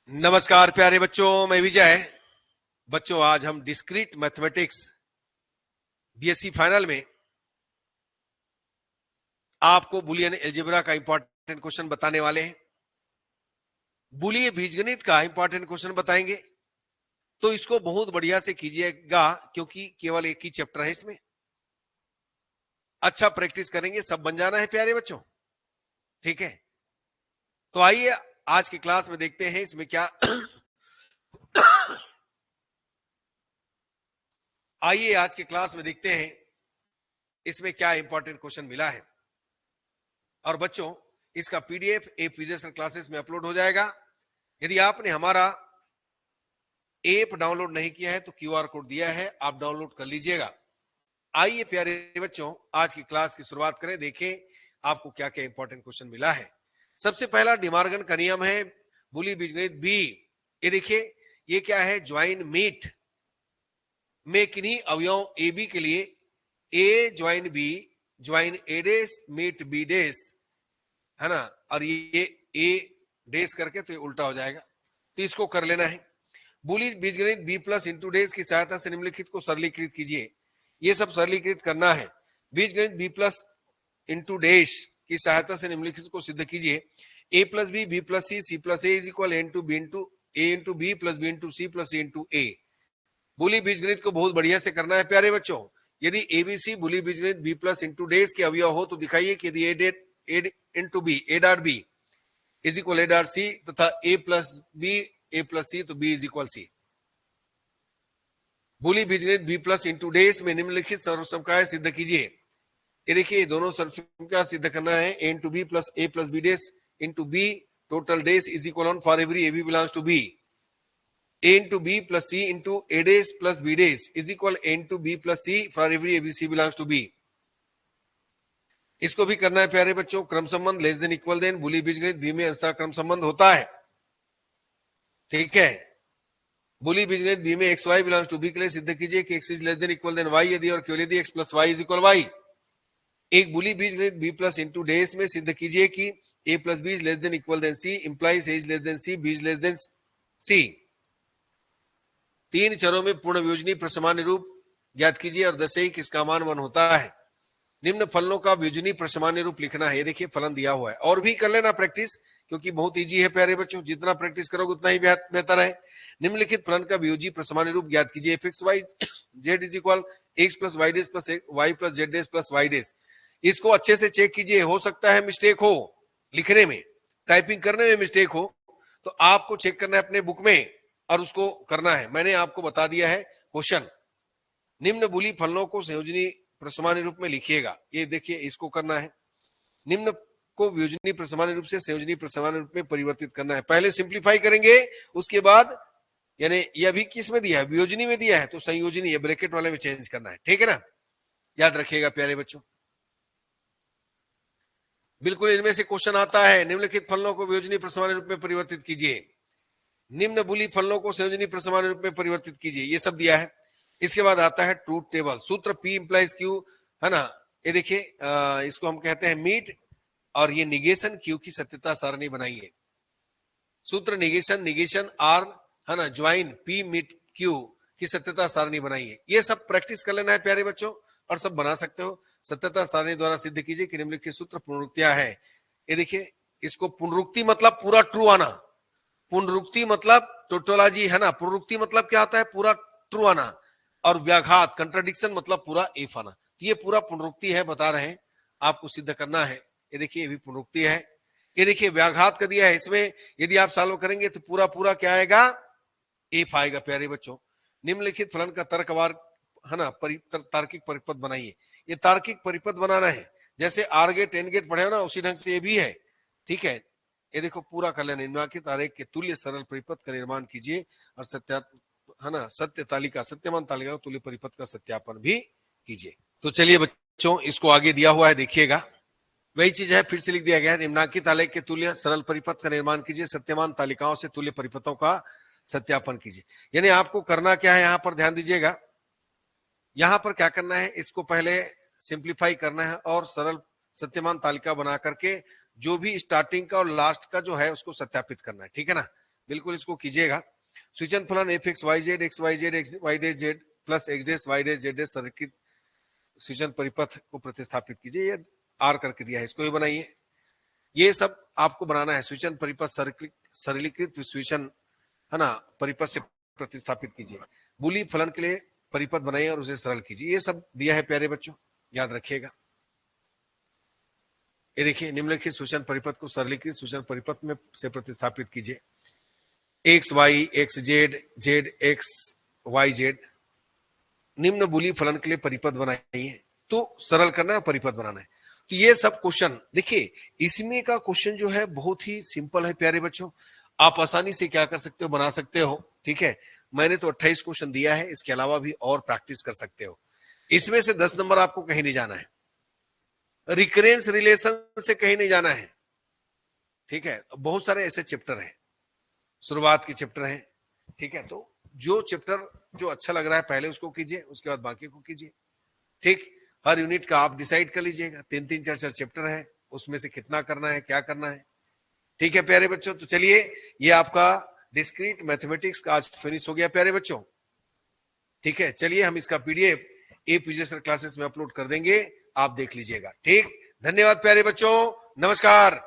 नमस्कार प्यारे बच्चों, मैं विजय। बच्चों, आज हम डिस्क्रीट मैथमेटिक्स बीएससी फाइनल में आपको बुलियन अलजेब्रा का इंपॉर्टेंट क्वेश्चन बताने वाले हैं। बुलियन बीजगणित का इंपॉर्टेंट क्वेश्चन बताएंगे, तो इसको बहुत बढ़िया से कीजिएगा क्योंकि केवल एक ही चैप्टर है इसमें। अच्छा प्रैक्टिस करेंगे, सब बन जाना है प्यारे बच्चों, ठीक है। तो आइए आज की क्लास में देखते हैं इसमें क्या आइए आज के क्लास में देखते हैं इसमें क्या इंपॉर्टेंट क्वेश्चन मिला है। और बच्चों, इसका पीडीएफ ऐप विजय क्लासेस में अपलोड हो जाएगा। यदि आपने हमारा ऐप डाउनलोड नहीं किया है तो क्यूआर कोड दिया है, आप डाउनलोड कर लीजिएगा। आइए प्यारे बच्चों, आज की क्लास की शुरुआत करें। देखें आपको क्या क्या इंपॉर्टेंट क्वेश्चन मिला है। सबसे पहला डिमार्गन का नियम है बुली बीजगणित बी। ये देखिए, ये क्या है, ज्वाइन मीट में किन्हीं अवयवों ए बी के लिए ए ज्वाइन बी ज्वाइन ए डेस मीट बी डेस, है ना। और ये ए डेस करके तो ये उल्टा हो जाएगा, तो इसको कर लेना है। बुली बीजगणित बी प्लस इंटू डेस की सहायता से निम्नलिखित को सरलीकृत कीजिए। ये सब सरलीकृत करना है। बीजगणित बी प्लस इंटू डेश की सहायता से निम्नलिखित को सिद्ध कीजिए। A plus B plus C plus A is equal into B into B plus B into C plus A into A. Boolean बीजगणित को बहुत बढ़िया से करना है प्यारे बच्चों। यदि एबीसी बुली बीजगणित बी प्लस इंटू डेस के अवयव हो तो दिखाइए कि यदि A into B A dot B is equal A dot C तथा ए प्लस सी तो B is equal C. Boolean बीजगणित बी प्लस इंटू डेस में निम्नलिखित सर्वसमकाय सिद्ध कीजिए। ये देखिए, दोनों सर्वसमकाय सिद्ध करना है। A into B plus B dash into B total dash is equal on for every A B belongs to B. a into b plus c into a days plus b days is equal a into b plus c for every abc belongs to b। इसको भी करना है प्यारे बच्चों। क्रम संबंध less than equal then बुली बीजगणित B में अंशतः क्रम संबंध होता है, ठीक है। बुली बीजगणित बी में X Y belongs to B के लिए सिद्ध कीजिए कि X is less than equal than Y यदि और केवल यदि X plus Y is equal Y. एक बुली बीजगणित बी प्लस इंटू डेस में सिद्ध कीजिए कि A plus B is less than equal than C implies A is less than C B is less than C. तीन चरों में पूर्ण वियोजनी प्रसमान्य रूप ज्ञात कीजिए और दर्शाइए किसका मान 1 होता है। निम्न फलनों का वियोजनी प्रसमान्य रूप लिखना है। ये देखिए फलन दिया हुआ है, और भी कर लेना प्रैक्टिस क्योंकि बहुत इजी है प्यारे बच्चों। जितना प्रैक्टिस करोगे उतना ही बेहतर है। निम्नलिखित फलन का वियोजी प्रसमान्य रूप ज्ञात कीजिए। F X Y Z is equal X plus Y dash plus Y plus Z dash plus Y dash. इसको अच्छे से चेक कीजिए, हो सकता है मिस्टेक हो लिखने में, टाइपिंग करने में मिस्टेक हो, तो आपको चेक करना है अपने बुक में और उसको करना है। मैंने आपको बता दिया है क्वेश्चन। निम्न बुली फलनों को संयोजनी प्रसमान्य रूप में लिखिएगा। ये देखिए, इसको करना है। निम्न को वियोजनी प्रसमान्य रूप से संयोजनी प्रसमान्य रूप में परिवर्तित करना है। पहले सिंप्लीफाई करेंगे, उसके बाद यानी ये अभी किस में दिया है, वियोजनी में दिया है, तो संयोजनी ये ब्रैकेट वाले में चेंज करना है, ठीक है ना। याद रखिएगा प्यारे बच्चों, बिल्कुल इनमें से क्वेश्चन आता है। निम्नलिखित फलनों को वियोजनी प्रसमान्य रूप में परिवर्तित कीजिए। निम्न बुली फलनों को संयोजनी प्रसमान्य रूप में परिवर्तित कीजिए, ये सब दिया है। इसके बाद आता है ट्रूथ टेबल। सूत्र P इंप्लाइज Q, है ना। ये देखिए, इसको हम कहते हैं मीट, और ये निगेशन Q की सत्यता सारणी बनाइए। सूत्र निगेशन R, है ना, ज्वाइन P मीट Q की सत्यता सारणी बनाइए। ये सब प्रैक्टिस कर लेना है प्यारे बच्चों, और सब बना सकते हो। सत्यता सारणी द्वारा सिद्ध कीजिए कि निम्नलिखित सूत्र पुनरुक्तियां है। ये देखिए, इसको पुनरुक्ति मतलब पूरा ट्रू आना, पुनरुक्ति मतलब टोटोलॉजी, है ना। पुनरुक्ति मतलब क्या आता है, पूरा ट्रू आना, और व्याघात कंट्राडिक्शन मतलब पूरा एफ आना। तो ये पूरा पुनरुक्ति है, बता रहे हैं आपको सिद्ध करना है। ये देखिए, ये भी पुनरुक्ति है। ये देखिए, व्याघात का दिया है। इसमें यदि आप सॉल्व करेंगे तो पूरा पूरा क्या आएगा, एफ आएगा प्यारे बच्चों। निम्नलिखित फलन का तर्कवार, है ना, तार्किक परिपथ बनाइए। ये तार्किक परिपथ बनाना है, जैसे आर गेट एन गेट पढ़े हो ना, उसी ढंग से ये भी है, ठीक है। ये देखो, पूरा कर लेना। निम्नलिखित आरेख के तुल्य सरल परिपथ का निर्माण कीजिए और है ना, सत्यमान तालिका तुल्य परिपथ का सत्यापन भी कीजिए। तो चलिए बच्चों, इसको आगे दिया हुआ है, देखिएगा। वही चीज है, फिर से लिख दिया गया है। निम्नांकित आलेख के तुल्य सरल परिपथ का निर्माण कीजिए, सत्यमान तालिकाओं से तुल्य परिपथों का सत्यापन कीजिए। यानी आपको करना क्या है, यहां पर ध्यान दीजिएगा। यहां पर क्या करना है, इसको पहले सिंप्लीफाई करना है और सरल सत्यमान तालिका बना करके जो भी स्टार्टिंग का और लास्ट का जो है उसको सत्यापित करना है, ठीक है ना। बिल्कुल इसको कीजिएगा। स्विचन फलन F X Y Z X Y dash Z plus X dash Y dash Z dash सरलीकृत स्विचन परिपथ को प्रतिस्थापित कीजिए। ये आर करके दिया है, इसको ही बनाइए। ये सब आपको बनाना है। स्विचन परिपथ सरलीकृत स्विचन है ना परिपथ से प्रतिस्थापित कीजिए। बुली फलन के लिए परिपथ बनाइए और उसे सरल कीजिए। ये सब दिया है प्यारे बच्चों, याद रखिएगा। ये देखिए, निम्नलिखित स्विचन परिपथ को सरलीकृत स्विचन परिपथ में से प्रतिस्थापित कीजिए। X Y X Z Z X Y Z निम्न बुली फलन के लिए परिपथ बनाइए। तो सरल करना है, परिपथ बनाना है। तो ये सब क्वेश्चन देखिए, इसमें का क्वेश्चन जो है बहुत ही सिंपल है प्यारे बच्चों। आप आसानी से क्या कर सकते हो, बना सकते हो। ठीक है, मैंने तो 28 क्वेश्चन दिया है, इसके अलावा भी और प्रैक्टिस कर सकते हो। इसमें से 10 नंबर आपको कहीं नहीं जाना है, रिकरेंस रिलेशन से कहीं नहीं जाना है। ठीक है, बहुत सारे ऐसे चैप्टर हैं, शुरुआत के चैप्टर हैं। ठीक है, तो जो चैप्टर जो अच्छा लग रहा है पहले उसको कीजिए, उसके बाद बाकी को कीजिए। ठीक, हर यूनिट का आप डिसाइड कर लीजिएगा। 3-3 4-4 चैप्टर है, उसमें से कितना करना है, क्या करना है। ठीक है प्यारे बच्चों, तो चलिए ये आपका डिस्क्रीट मैथमेटिक्स का आज फिनिश हो गया प्यारे बच्चों। ठीक है, चलिए हम इसका पीडीएफ एपीजे क्लासेस में अपलोड कर देंगे, आप देख लीजिएगा। ठीक, धन्यवाद प्यारे बच्चों, नमस्कार।